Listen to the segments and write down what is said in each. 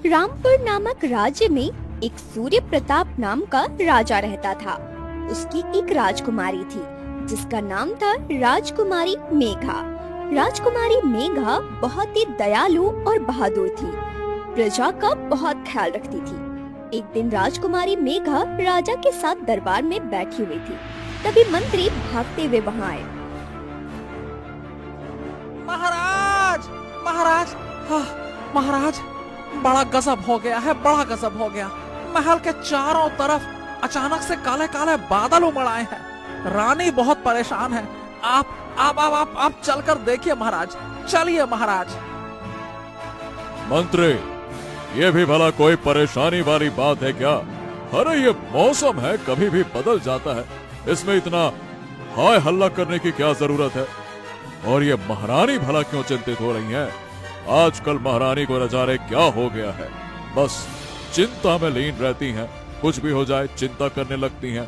रामपुर नामक राज्य में एक सूर्य प्रताप नाम का राजा रहता था। उसकी एक राजकुमारी थी जिसका नाम था राजकुमारी मेघा। राजकुमारी मेघा बहुत ही दयालु और बहादुर थी। प्रजा का बहुत ख्याल रखती थी। एक दिन राजकुमारी मेघा राजा के साथ दरबार में बैठी हुई थी। तभी मंत्री भागते हुए वहाँ आए। महाराज, महाराज, हाँ, महाराज, बड़ा गजब हो गया है, बड़ा गजब हो गया। महल के चारों तरफ अचानक से काले काले बादल उमड़ आए हैं। रानी बहुत परेशान है। आप चलकर देखिए महाराज, चलिए महाराज। मंत्री, ये भी भला कोई परेशानी वाली बात है क्या? अरे ये मौसम है, कभी भी बदल जाता है। इसमें इतना हाय हल्ला करने की क्या जरूरत है? और ये महारानी भला क्यों चिंतित हो रही हैं? आजकल महारानी को न जाने क्या हो गया है, बस चिंता में लीन रहती हैं। कुछ भी हो जाए चिंता करने लगती हैं।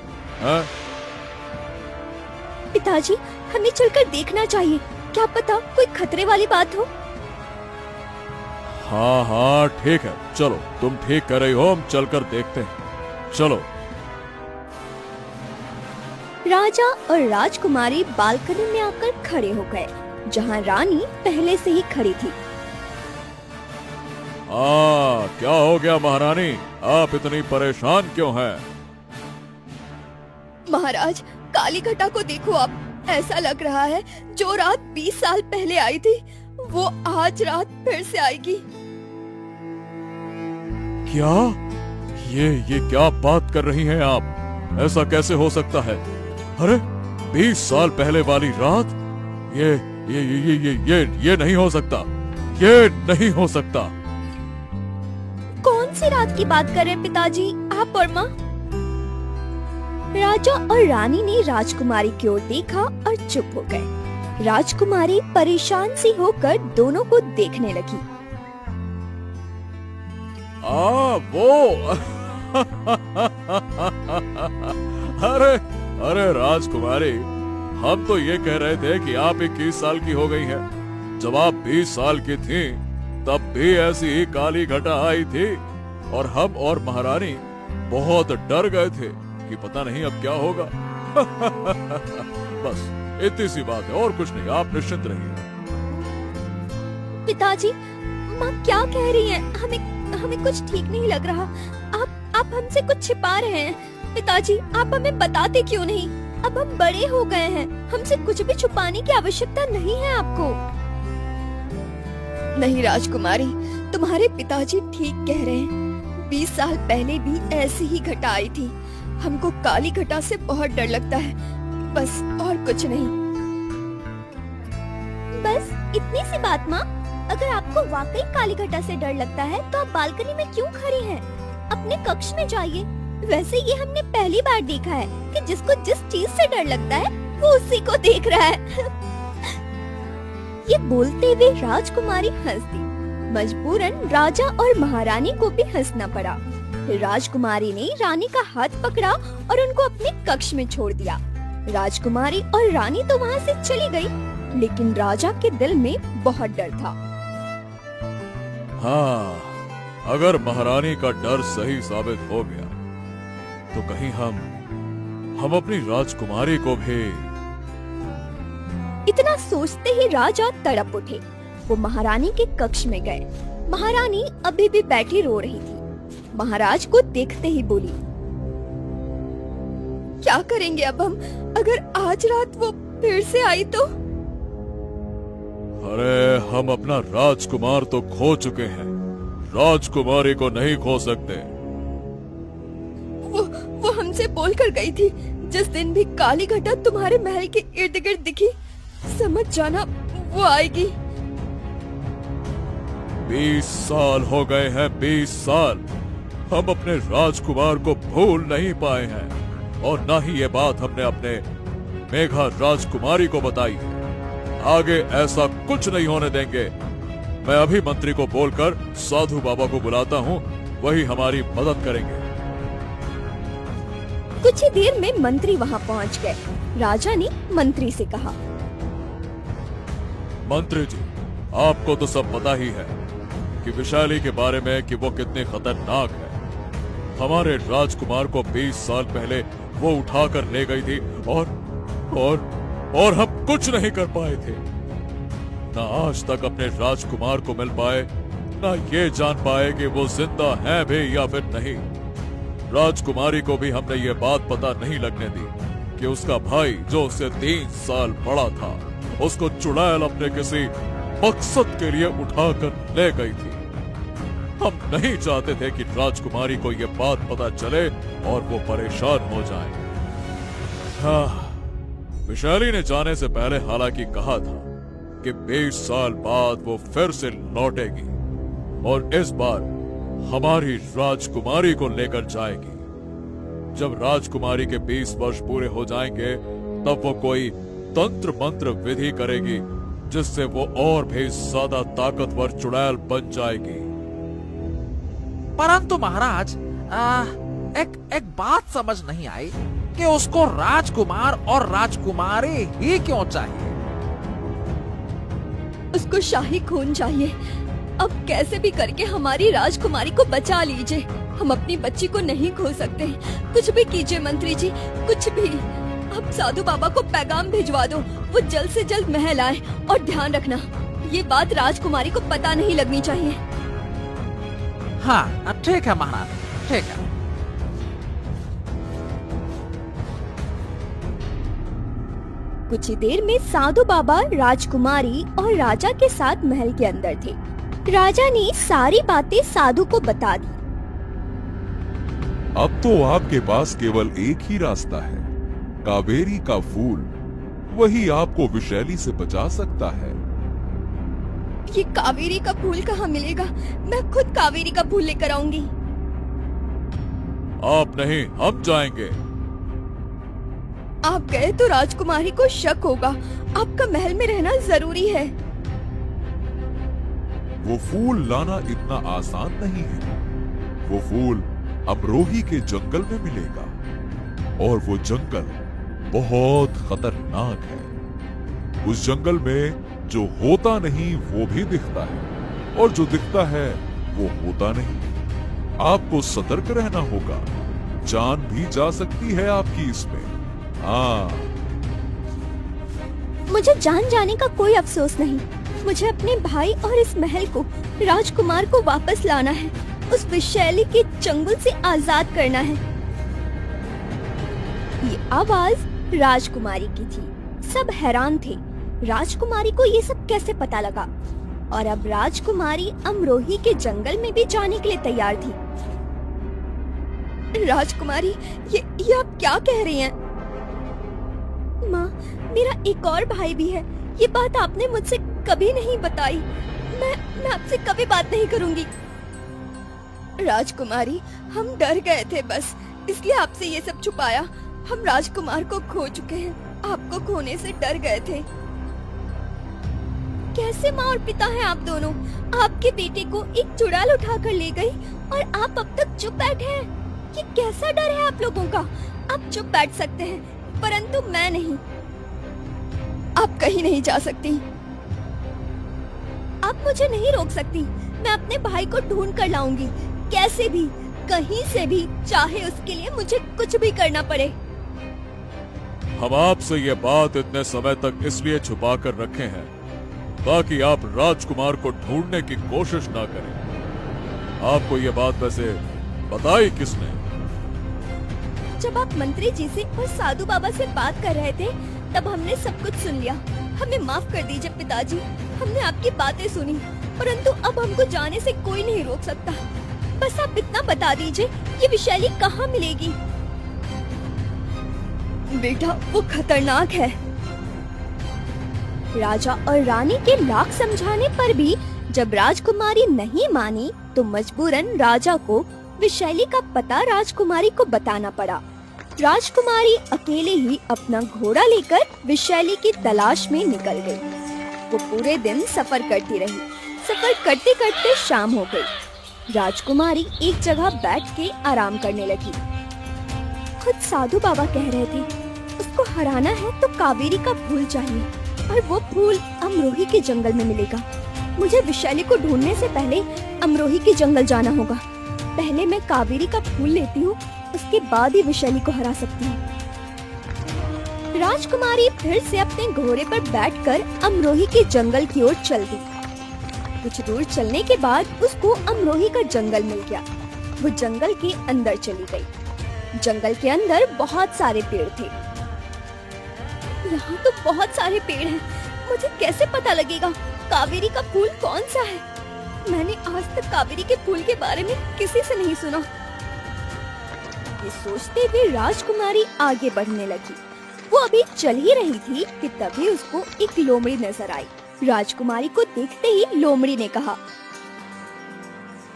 पिताजी, हमें चलकर देखना चाहिए, क्या पता कोई खतरे वाली बात हो। हाँ हाँ ठीक है, चलो, तुम ठीक कर रही हो, हम चलकर देखते हैं, चलो। राजा और राजकुमारी बालकनी में आकर खड़े हो गए, जहाँ रानी पहले से ही खड़ी थी। क्या हो गया महारानी, आप इतनी परेशान क्यों हैं? महाराज, काली घटा को देखो आप। ऐसा लग रहा है जो रात 20 साल पहले आई थी, वो आज रात फिर से आएगी। क्या? ये क्या बात कर रही हैं आप? ऐसा कैसे हो सकता है? अरे 20 साल पहले वाली रात? ये नहीं हो सकता, ये नहीं हो सकता। कौन सी रात की बात कर रहे हैं पिताजी, आप और माँ? राजा और रानी ने राजकुमारी की ओर देखा और चुप हो गए। राजकुमारी परेशान सी होकर दोनों को देखने लगी। वो अरे राजकुमारी, हम तो ये कह रहे थे कि आप 21 साल की हो गई हैं। जब आप 20 साल की थीं, तब भी ऐसी ही काली घटा आई थी और हम और महारानी बहुत डर गए थे कि पता नहीं अब क्या होगा। बस इतनी सी बात है, और कुछ नहीं, आप निश्चिंत रहिए। पिताजी, माँ क्या कह रही हैं? हमें कुछ ठीक नहीं लग रहा। आप हमसे कुछ छिपा रहे हैं। पिताजी, आप हमें बताते क्यों नहीं? अब हम बड़े हो गए हैं, हमसे कुछ भी छुपाने की आवश्यकता नहीं है आपको। नहीं राजकुमारी, तुम्हारे पिताजी ठीक कह रहे हैं। 20 साल पहले भी ऐसी ही घटा आई थी। हमको काली घटा से बहुत डर लगता है, बस और कुछ नहीं। बस इतनी सी बात माँ। अगर आपको वाकई काली घटा से डर लगता है तो आप बालकनी में क्यों खड़ी हैं? अपने कक्ष में जाइए। वैसे ये हमने पहली बार देखा है कि जिसको जिस चीज से डर लगता है वो उसी को देख रहा है। ये बोलते हुए राजकुमारी हंस दी। मजबूरन राजा और महारानी को भी हंसना पड़ा। राजकुमारी ने रानी का हाथ पकड़ा और उनको अपने कक्ष में छोड़ दिया। राजकुमारी और रानी तो वहाँ से चली गई, लेकिन राजा के दिल में बहुत डर था। हाँ, अगर महारानी का डर सही साबित हो गया तो कहीं हम अपनी राजकुमारी को भी। इतना सोचते ही राजा तड़प उठे। वो महारानी के कक्ष में गए। महारानी अभी भी बैठी रो रही थी। महाराज को देखते ही बोली, क्या करेंगे अब हम? अगर आज रात वो फिर से आई तो? अरे हम अपना राजकुमार तो खो चुके हैं, राजकुमारी को नहीं खो सकते। वो हमसे बोल कर गई थी, जिस दिन भी काली घटा तुम्हारे महल के इर्द गिर्द दिखी, समझ जाना वो आएगी। 20 साल हो गए हैं, 20 साल। हम अपने राजकुमार को भूल नहीं पाए हैं, और न ही ये बात हमने अपने मेघा राजकुमारी को बताई है। आगे ऐसा कुछ नहीं होने देंगे। मैं अभी मंत्री को बोलकर साधु बाबा को बुलाता हूँ, वही हमारी मदद करेंगे। कुछ ही देर में मंत्री वहाँ पहुँच गए। राजा ने मंत्री से कहा, मंत्री जी, आपको तो सब पता ही है। कि विशाली के बारे में कि वो कितनी खतरनाक है। हमारे राजकुमार को 20 साल पहले वो उठाकर ले गई थी और हम कुछ नहीं कर पाए थे। ना आज तक अपने राजकुमार को मिल पाए, ना ये जान पाए कि वो जिंदा है भी या फिर नहीं। राजकुमारी को भी हमने ये बात पता नहीं लगने दी कि उसका भाई जो उससे 3 साल बड़ा था, उसको चुड़ैल अपने किसी मकसद के लिए उठाकर ले गई थी। हम नहीं चाहते थे कि राजकुमारी को ये बात पता चले और वो परेशान हो जाए। हाँ, विशाली ने जाने से पहले हालांकि कहा था कि 20 साल बाद वो फिर से लौटेगी और इस बार हमारी राजकुमारी को लेकर जाएगी। जब राजकुमारी के 20 वर्ष पूरे हो जाएंगे तब वो कोई तंत्र मंत्र विधि करेगी जिससे वो और भी ज्यादा ताकतवर चुड़ैल बन जाएगी। परंतु महाराज, एक बात समझ नहीं आई कि उसको राजकुमार और राजकुमारी ही क्यों चाहिए? उसको शाही खून चाहिए। अब कैसे भी करके हमारी राजकुमारी को बचा लीजिए। हम अपनी बच्ची को नहीं खो सकते। कुछ भी कीजिए मंत्री जी, कुछ भी। अब साधु बाबा को पैगाम भिजवा दो, वो जल्द से जल्द महल आए। और ध्यान रखना, ये बात राजकुमारी को पता नहीं लगनी चाहिए। हाँ ठीक है महाराज, ठीक है। कुछ ही देर में साधु बाबा, राजकुमारी और राजा के साथ महल के अंदर थे। राजा ने सारी बातें साधु को बता दी। अब तो आपके पास केवल एक ही रास्ता है, कावेरी का फूल। वही आपको विशैली से बचा सकता है। ये कावेरी का फूल कहाँ मिलेगा? मैं खुद कावेरी का फूल लेकर आऊंगी। आप नहीं, हम जाएंगे। आप गए तो राजकुमारी को शक होगा। आपका महल में रहना जरूरी है। वो फूल लाना इतना आसान नहीं है। वो फूल अमरोही के जंगल में मिलेगा और वो जंगल बहुत खतरनाक है। उस जंगल में जो होता नहीं वो भी दिखता है और जो दिखता है वो होता नहीं। आपको सतर्क रहना होगा, जान भी जा सकती है आपकी इसमें। हाँ, मुझे जान जाने का कोई अफसोस नहीं। मुझे अपने भाई और इस महल को, राजकुमार को वापस लाना है। उस विशैली के चंगुल से आजाद करना है। ये आवाज राजकुमारी की थी। सब हैरान थे, राजकुमारी को ये सब कैसे पता लगा। और अब राजकुमारी अमरोही के जंगल में भी जाने के लिए तैयार थी। राजकुमारी, ये आप क्या कह रही हैं? माँ, मेरा एक और भाई भी है। ये बात आपने मुझसे कभी नहीं बताई। मैं आपसे कभी बात नहीं करूंगी। राजकुमारी, हम डर गए थे बस, इसलिए आपसे ये सब छुपाया। हम राजकुमार को खो चुके हैं, आपको खोने से डर गए थे। कैसे माँ और पिता हैं आप दोनों? आपके बेटे को एक चुड़ैल उठाकर ले गई और आप अब तक चुप बैठे हैं। ये कैसा डर है आप लोगों का? आप चुप बैठ सकते हैं, परंतु मैं नहीं। आप कहीं नहीं जा सकती। आप मुझे नहीं रोक सकती। मैं अपने भाई को ढूंढ कर लाऊंगी, कैसे भी, कहीं से भी, चाहे उसके लिए मुझे कुछ भी करना पड़े। हम आपसे ये बात इतने समय तक इसलिए छुपा कर रखे हैं ताकि आप राजकुमार को ढूंढने की कोशिश ना करें। आपको ये बात वैसे बताई किसने? जब आप मंत्री जी से और साधु बाबा से बात कर रहे थे तब हमने सब कुछ सुन लिया। हमें माफ कर दीजिए पिताजी, हमने आपकी बातें सुनी, परंतु अब हमको जाने से कोई नहीं रोक सकता। बस आप इतना बता दीजिए, ये विशैली कहाँ मिलेगी? बेटा, वो खतरनाक है। राजा और रानी के लाख समझाने पर भी जब राजकुमारी नहीं मानी तो मजबूरन राजा को विशैली का पता राजकुमारी को बताना पड़ा। राजकुमारी अकेले ही अपना घोड़ा लेकर विशैली की तलाश में निकल गई। वो पूरे दिन सफर करती रही। सफर करते करते शाम हो गई। राजकुमारी एक जगह बैठ के आराम करने लगी। खुद साधु बाबा कह रहे थे, उसको हराना है तो कावेरी का फूल चाहिए और वो फूल अमरोही के जंगल में मिलेगा। मुझे विशाली को ढूंढने से पहले अमरोही के जंगल जाना होगा। पहले मैं कावेरी का फूल लेती हूँ, उसके बाद ही विशाली को हरा सकती हूँ। राजकुमारी फिर से अपने घोड़े पर बैठकर अमरोही के जंगल की ओर चल दी। कुछ दूर चलने के बाद उसको अमरोही का जंगल मिल गया। वो जंगल के अंदर चली गई। जंगल के अंदर बहुत सारे पेड़ थे। यहाँ तो बहुत सारे पेड़ हैं। मुझे कैसे पता लगेगा कावेरी का फूल कौन सा है? मैंने आज तक कावेरी के फूल के बारे में किसी से नहीं सुना। ये सोचते हुए राजकुमारी आगे बढ़ने लगी। वो अभी चल ही रही थी कि तभी उसको एक लोमड़ी नजर आई। राजकुमारी को देखते ही लोमड़ी ने कहा,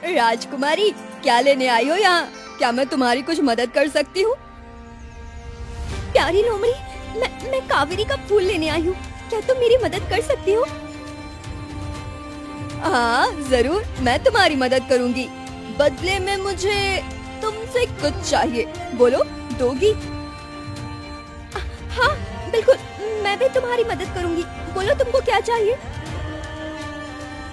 राजकुमारी क्या लेने आई हो यहाँ? क्या मैं तुम्हारी कुछ मदद कर सकती हूँ? प्यारी लोमड़ी, मैं कावेरी का फूल लेने आई हूँ। क्या तुम मेरी मदद कर सकती हो? हाँ जरूर, मैं तुम्हारी मदद करूँगी। बदले में मुझे तुमसे कुछ चाहिए। बोलो, दोगी? हाँ बिल्कुल, मैं भी तुम्हारी मदद करूँगी। बोलो तुमको क्या चाहिए?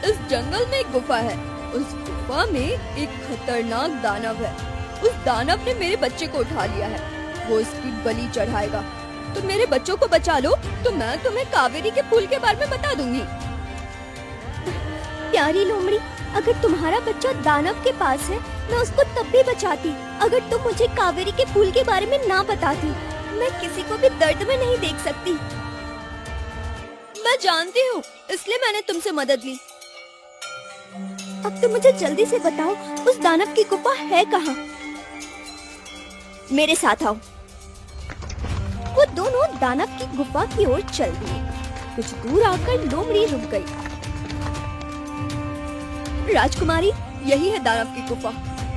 इस जंगल में एक गुफा है। उस गुफा में एक खतरनाक दानव है। उस दानव ने मेरे बच्चे को उठा लिया है। वो इसकी बलि चढ़ाएगा। तुम मेरे बच्चों को बचा लो तो मैं तुम्हें कावेरी के फूल के बारे में बता दूंगी। प्यारी लोमड़ी, अगर तुम्हारा बच्चा दानव के पास है, मैं उसको तब भी बचाती। अगर तुम मुझे कावेरी के फूल के बारे में ना बताती, मैं किसी को भी दर्द में नहीं देख सकती। मैं जानती हूँ, इसलिए मैंने तुमसे मदद ली। अब तुम मुझे जल्दी से बताओ, उस दानव की गुफा है कहाँ? मेरे साथ आओ। वो दोनों दानव की गुफा की ओर चल दिए। कुछ दूर आकर लोमड़ी रुक गई। राजकुमारी, यही है दानव की गुफा।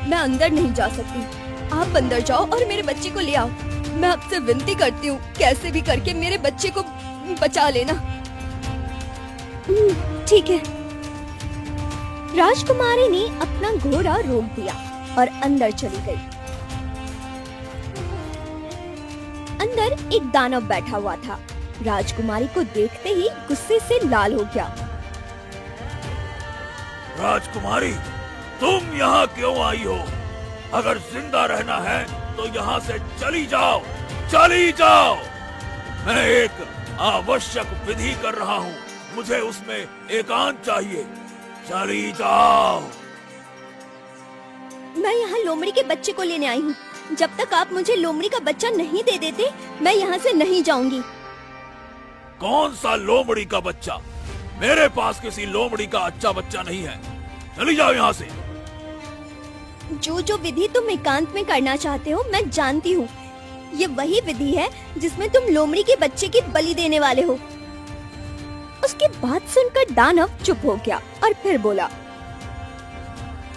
मैं अंदर नहीं जा सकती। आप अंदर जाओ और मेरे बच्चे को ले आओ। मैं आपसे विनती करती हूँ, कैसे भी करके मेरे बच्चे को बचा लेना। ठीक है। राजकुमारी ने अपना घोड़ा रोक दिया और अंदर चली गई। अंदर एक दानव बैठा हुआ था। राजकुमारी को देखते ही गुस्से से लाल हो गया। राजकुमारी, तुम यहाँ क्यों आई हो? अगर जिंदा रहना है तो यहाँ से चली जाओ, चली जाओ। मैं एक आवश्यक विधि कर रहा हूँ, मुझे उसमें एकांत चाहिए। चली जाओ। मैं यहाँ लोमड़ी के बच्चे को लेने आई हूँ। जब तक आप मुझे लोमड़ी का बच्चा नहीं दे देते, मैं यहाँ से नहीं जाऊंगी। कौन सा लोमड़ी का बच्चा? मेरे पास किसी लोमड़ी का अच्छा बच्चा नहीं है। चली जाओ यहाँ से। जो विधि तुम एकांत में करना चाहते हो, मैं जानती हूँ। ये वही विधि है जिसमें तुम लोमड़ी के बच्चे की बलि देने वाले हो। उसकी बात सुनकर दानव चुप हो गया और फिर बोला,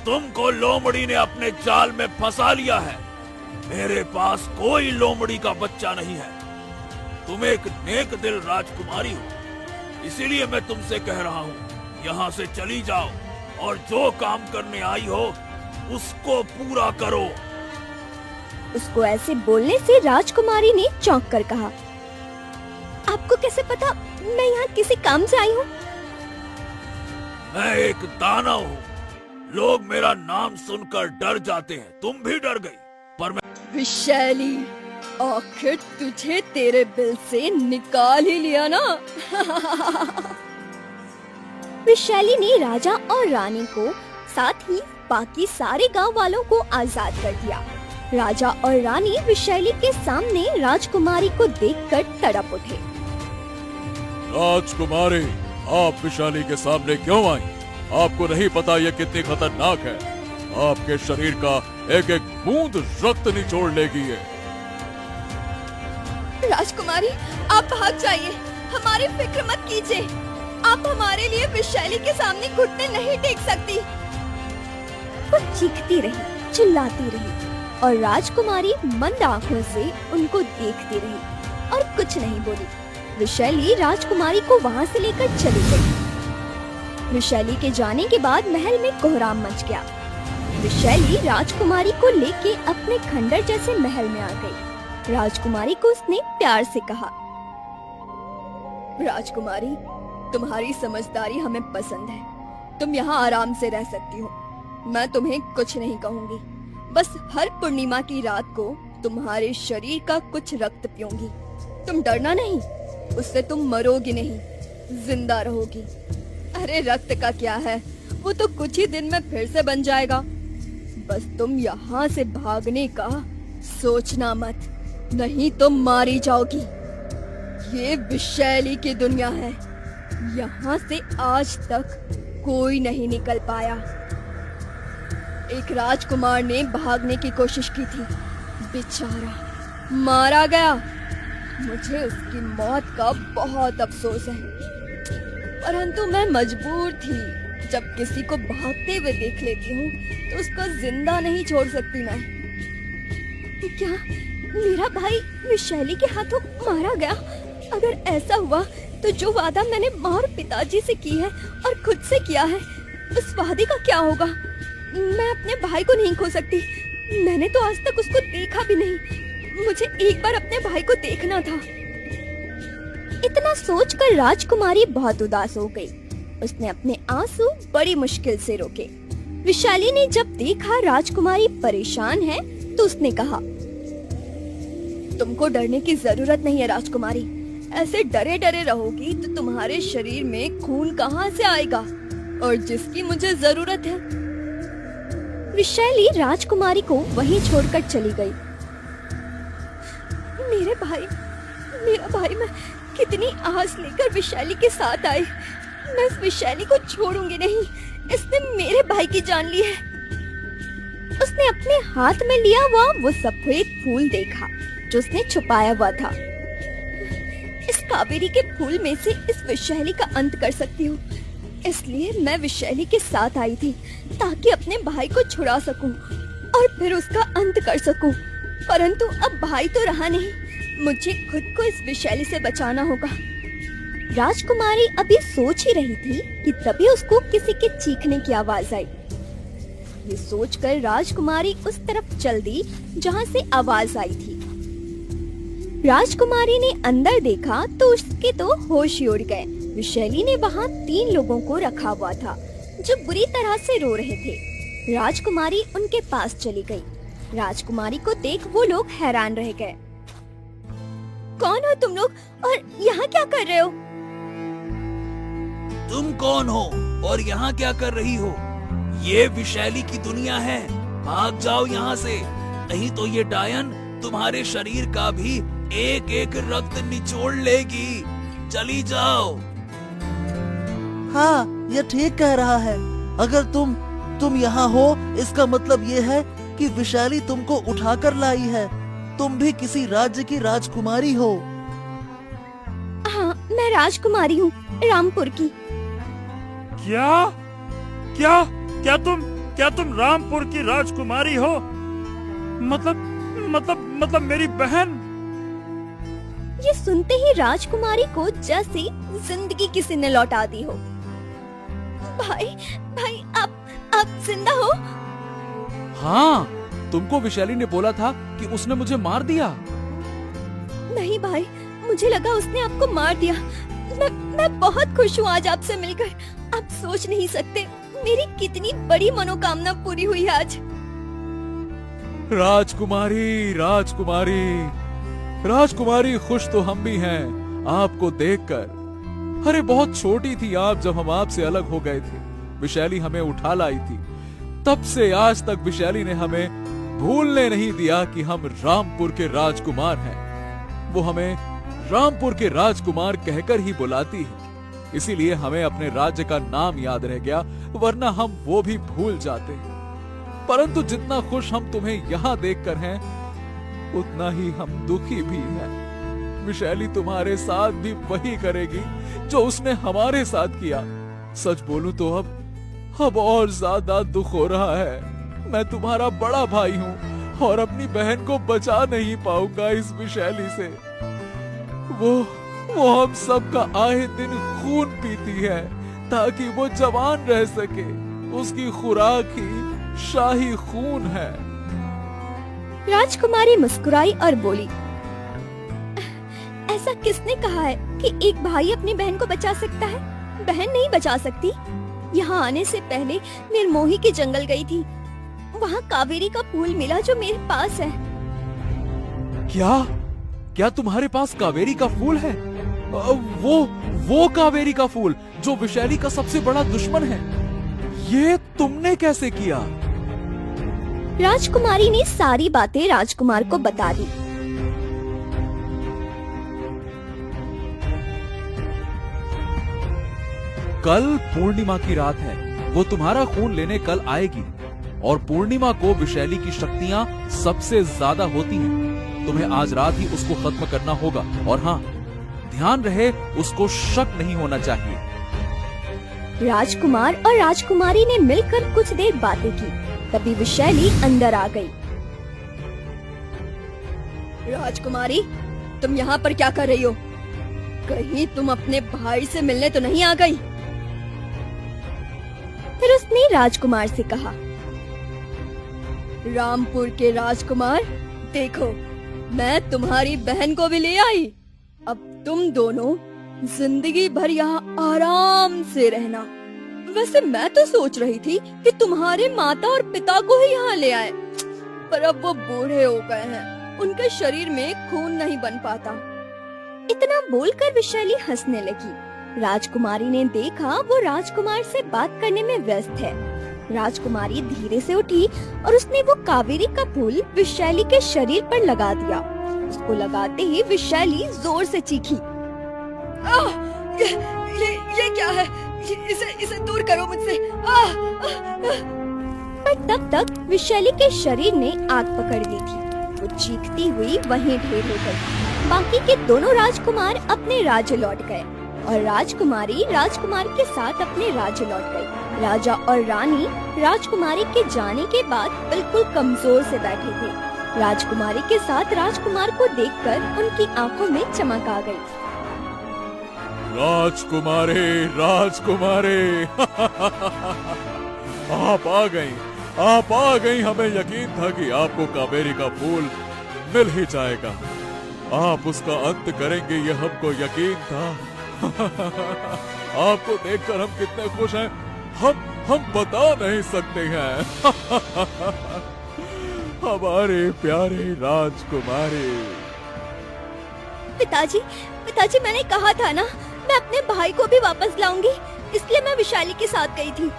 तुमको लोमड़ी ने अपने जाल में फंसा लिया है। मेरे पास कोई लोमड़ी का बच्चा नहीं है। तुम एक नेक दिल राजकुमारी हो, इसीलिए मैं तुमसे कह रहा हूँ, यहाँ से चली जाओ और जो काम करने आई हो उसको पूरा करो। उसको ऐसे बोलने से राजकुमारी ने चौंक कर कहा, आपको कैसे पता मैं यहाँ किसी काम से आई हूँ? मैं एक दानव हूँ। लोग मेरा नाम सुनकर डर जाते हैं। तुम भी डर गई, पर मैं विशाली, आखिर तुझे तेरे बिल से निकाल ही लिया ना। विशाली ने राजा और रानी को, साथ ही बाकी सारे गांव वालों को आजाद कर दिया। राजा और रानी विशाली के सामने राजकुमारी को देखकर तड़प उठे। राजकुमारी, आप विशाली के सामने क्यों आई? आपको नहीं पता ये कितनी खतरनाक है? आपके शरीर का एक एक बूंद रक्त निचोड़ लेगी ये। राजकुमारी, आप भाग जाइए, हमारी फिक्र मत कीजिए। आप हमारे लिए विशाली के सामने घुटने नहीं टेक सकती। वो चीखती रही, चिल्लाती रही और राजकुमारी मंद आंखों से उनको देखती रही और कुछ नहीं बोली। विशाली राजकुमारी को वहाँ से लेकर चली गई। विशाली के जाने के बाद महल में कोहराम मच गया। विशाली राजकुमारी को लेके अपने खंडर जैसे महल में आ गई। राजकुमारी को उसने प्यार से कहा, राजकुमारी, तुम्हारी समझदारी हमें पसंद है। तुम यहाँ आराम से रह सकती हो। मैं तुम्हें कुछ नहीं कहूँगी। बस हर पूर्णिमा की रात को तुम्हारे शरीर का कुछ रक्त पीऊंगी। तुम डरना नहीं, उससे तुम मरोगी नहीं, जिंदा रहोगी। अरे रक्त का क्या है, वो तो कुछ ही दिन में फिर से बन जाएगा। बस तुम यहाँ से भागने का सोचना मत, नहीं तो मारी जाओगी। ये विषैली की दुनिया है, यहाँ से आज तक कोई नहीं निकल पाया। एक राजकुमार ने भागने की कोशिश की थी, बेचारा मारा गया। मुझे उसकी मौत का बहुत अफसोस है, परंतु मैं मजबूर थी। जब किसी को भागते हुए देख लेती हूँ तो उसको जिंदा नहीं छोड़ सकती मैं। क्या मेरा भाई विशैली के हाथों मारा गया? अगर ऐसा हुआ तो जो वादा मैंने माँ और पिताजी से की है और खुद से किया है, उस वादे का क्या होगा? मैं अपने भाई को नहीं खो सकती। मैंने तो आज तक उसको देखा भी नहीं। मुझे एक बार अपने भाई को देखना था। इतना सोचकर राजकुमारी बहुत उदास हो गई। उसने अपने आंसू बड़ी मुश्किल से रोके। विशाली ने जब देखा राजकुमारी परेशान है तो उसने कहा, तुमको डरने की जरूरत नहीं है राजकुमारी। ऐसे डरे डरे रहोगी तो तुम्हारे शरीर में खून कहाँ से आएगा, और जिसकी मुझे जरूरत है। विशाली राजकुमारी को वहीं छोड़कर चली गई। मेरा भाई, मैं कितनी आस लेकर विशाली के साथ आई। मैं इस विशाली को छोड़ूंगी नहीं। इसने मेरे भाई की जान ली है। उसने अपने हाथ में लिया हुआ वो सफेद फूल देखा जो उसने छुपाया हुआ था। इस कावेरी के फूल में से इस विशैली का अंत कर सकती हूँ। इसलिए मैं विशैली के साथ आई थी ताकि अपने भाई को छुड़ा सकूं और फिर उसका अंत कर सकूं। परंतु अब भाई तो रहा नहीं, मुझे खुद को इस विशैली से बचाना होगा। राजकुमारी अभी सोच ही रही थी कि तभी उसको किसी के चीखने की आवाज आई। ये सोचकर राजकुमारी उस तरफ चल दी जहाँ से आवाज आई थी। राजकुमारी ने अंदर देखा तो उसके तो होश ही उड़ गए। विशैली ने वहाँ 3 लोगों को रखा हुआ था जो बुरी तरह से रो रहे थे। राजकुमारी उनके पास चली गई। राजकुमारी को देख वो लोग हैरान रह गए। कौन हो तुम लोग और यहाँ क्या कर रहे हो? तुम कौन हो और यहाँ क्या कर रही हो? ये विशैली की दुनिया है, भाग जाओ यहाँ से, नहीं तो ये डायन तुम्हारे शरीर का भी एक एक रक्त निचोड़ लेगी। चली जाओ। हाँ, ये ठीक कह रहा है। अगर तुम यहाँ हो, इसका मतलब ये है कि विशाली तुमको उठाकर लाई है। तुम भी किसी राज्य की राजकुमारी हो। हाँ, मैं राजकुमारी हूँ, रामपुर की। क्या क्या क्या तुम रामपुर की राजकुमारी हो? मतलब मेरी बहन। ये सुनते ही राजकुमारी को जैसे जिंदगी किसी ने लौटा दी हो। भाई आप जिंदा हो? हाँ, तुमको विशैली ने बोला था कि उसने मुझे मार दिया। नहीं भाई, मुझे लगा उसने आपको मार दिया। मैं बहुत खुश हूँ आज आपसे मिलकर। आप सोच नहीं सकते मेरी कितनी बड़ी मनोकामना पूरी हुई आज। राजकुमारी खुश तो हम भी हैं आपको देखकर। अरे बहुत छोटी थी आप जब हम आपसे अलग हो गए थे। विशैली हमें उठा लाई थी। तब से आज तक विशैली ने हमें भूलने नहीं दिया कि हम रामपुर के राजकुमार हैं। वो हमें रामपुर के राजकुमार कहकर ही बुलाती है। इसीलिए हमें अपने राज्य का नाम याद रह गया, वरना हम वो भी भूल जाते हैं। परंतु जितना खुश हम तुम्हें यहाँ देखकर हैं, उतना ही हम दुखी भी हैं। विशैली तुम्हारे साथ भी वही करेगी जो उसने हमारे साथ किया। सच बोलूं तो अब और ज्यादा दुख हो रहा है। मैं तुम्हारा बड़ा भाई हूँ और अपनी बहन को बचा नहीं पाऊंगा इस विशैली से। वो हम सबका आए दिन खून पीती है ताकि वो जवान रह सके। उसकी खुराक ही शाही खून है। राजकुमारी मुस्कुराई और बोली, ऐसा किसने कहा है कि एक भाई अपनी बहन को बचा सकता है? बहन नहीं बचा सकती। यहाँ आने से पहले निर्मोही के जंगल गई थी। वहाँ कावेरी का फूल मिला जो मेरे पास है। क्या क्या तुम्हारे पास कावेरी का फूल है? वो कावेरी का फूल जो विशैली का सबसे बड़ा दुश्मन है। ये तुमने कैसे किया? राजकुमारी ने सारी बातें राजकुमार को बता दी। कल पूर्णिमा की रात है। वो तुम्हारा खून लेने कल आएगी और पूर्णिमा को विशैली की शक्तियां सबसे ज्यादा होती हैं। तुम्हें आज रात ही उसको खत्म करना होगा। और हाँ, ध्यान रहे उसको शक नहीं होना चाहिए। राजकुमार और राजकुमारी ने मिलकर कुछ देर बातें की। तभी विशैली अंदर आ गई। राजकुमारी, तुम यहाँ पर क्या कर रही हो? कहीं तुम अपने भाई से मिलने तो नहीं आ गई? फिर उसने राजकुमार से कहा, रामपुर के राजकुमार, देखो मैं तुम्हारी बहन को भी ले आई। अब तुम दोनों जिंदगी भर यहाँ आराम से रहना। वैसे मैं तो सोच रही थी कि तुम्हारे माता और पिता को ही यहाँ ले आए, पर अब वो बूढ़े हो गए हैं, उनके शरीर में खून नहीं बन पाता। इतना बोलकर विशैली हंसने लगी। राजकुमारी ने देखा वो राजकुमार से बात करने में व्यस्त है। राजकुमारी धीरे से उठी और उसने वो कावेरी का फूल विशैली के शरीर पर लगा दिया। उसको लगाते ही विशैली जोर से चीखी। ये क्या है? इसे दूर करो मुझसे। पर तब तक विशैली के शरीर ने आग पकड़ ली थी। वो चीखती हुई वहीं ढेर हो गई। बाकी के दोनों राजकुमार अपने राज्य लौट गए और राजकुमारी राजकुमार के साथ अपने राज्य लौट गई। राजा और रानी राजकुमारी के जाने के बाद बिल्कुल कमजोर से बैठे थे। राजकुमारी के साथ राजकुमार को देखकर उनकी आंखों में चमक आ गई। राजकुमारी, राजकुमारी आप आ गई। हमें यकीन था कि आपको कावेरी का फूल मिल ही जाएगा। आप उसका अंत करेंगे ये हमको यकीन था। आपको देखकर हम कितने खुश हैं, हम बता नहीं सकते हैं। हमारे प्यारे राजकुमारी। पिताजी मैंने कहा था ना, मैं अपने भाई को भी वापस लाऊंगी, इसलिए मैं विशैली के साथ गई थी।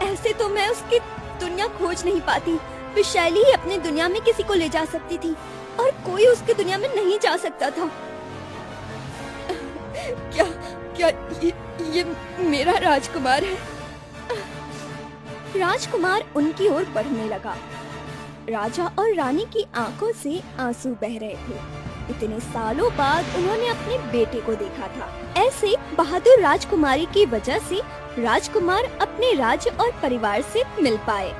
ऐसे तो मैं उसकी दुनिया खोज नहीं पाती। विशैली ही अपनी दुनिया में किसी को ले जा सकती थी और कोई उसकी दुनिया में नहीं जा सकता था। क्या ये मेरा राजकुमार है? राजकुमार उनकी ओर बढ़ने लगा। राजा और रानी की आंखों से आंसू बह रहे थे। इतने सालों बाद उन्होंने अपने बेटे को देखा था। ऐसे बहादुर राजकुमारी की वजह से राजकुमार अपने राज्य और परिवार से मिल पाए।